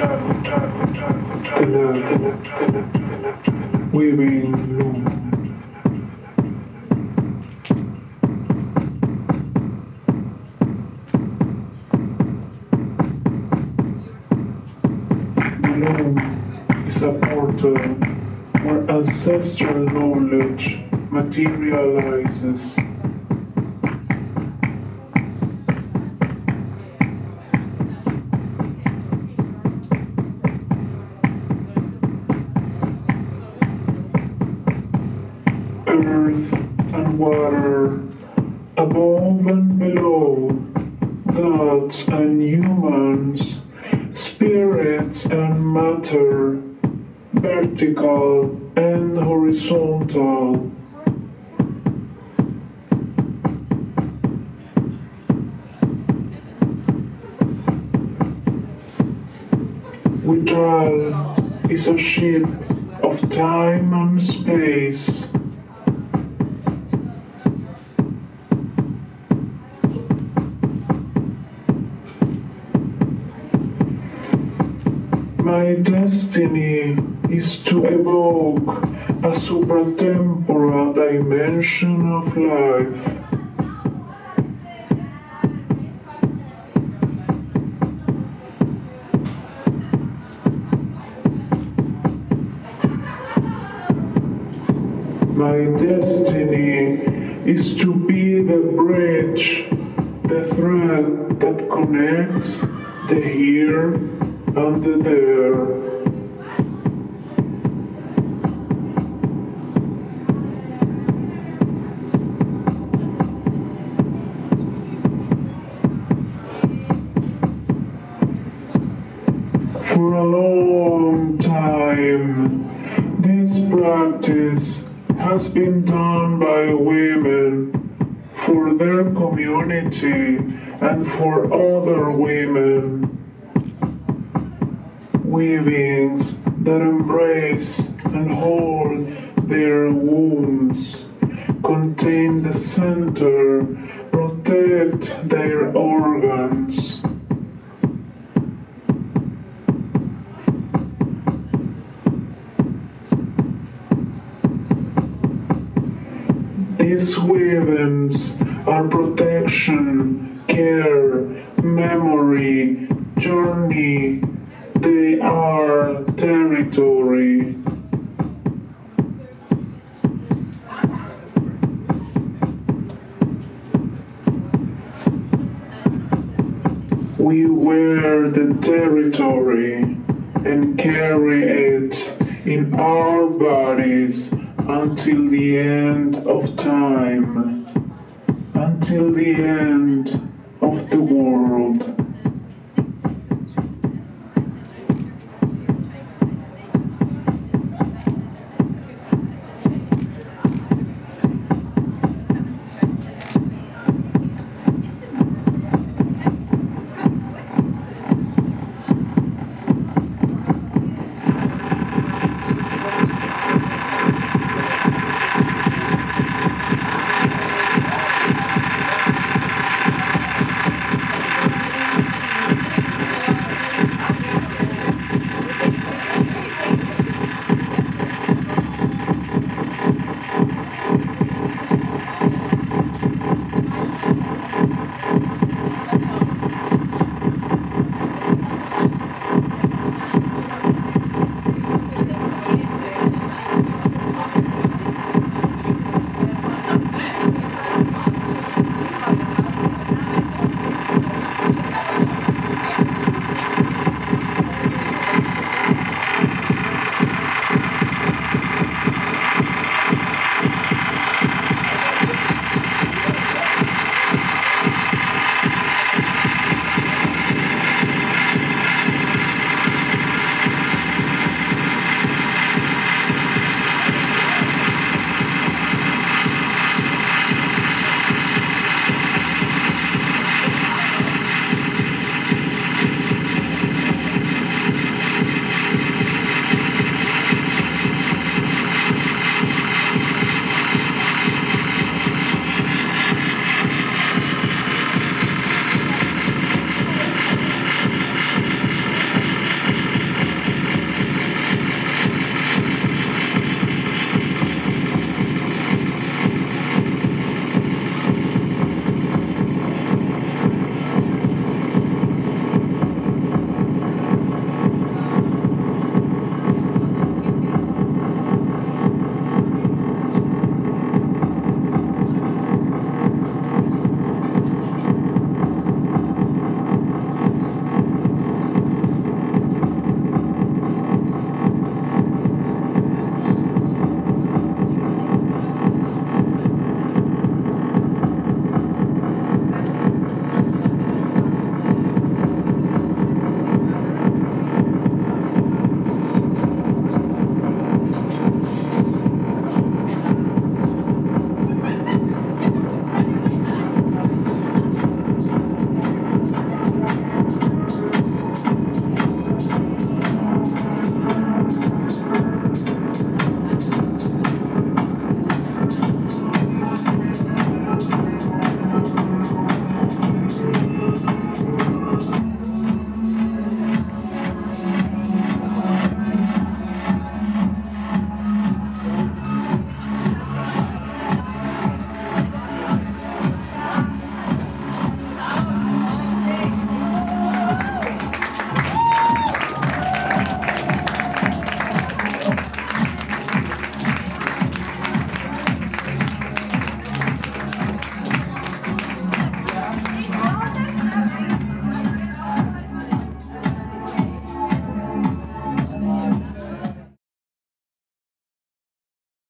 the night, weaving loom. The loom is a portal where ancestral knowledge materializes. Earth and water, above and below, gods and humans, spirits and matter, vertical and horizontal. Vidal is a ship of time and space. My destiny is to evoke a supratemporal dimension of life. My destiny is to be the bridge, the thread that connects the here and the there. For a long time, this practice has been done by women for their community and for other women. Weavings that embrace and hold their wombs, contain the center, protect their organs. These weavings are protection, care, memory, journey. They are territory. We wear the territory and carry it in our bodies until the end of time, until the end of the world.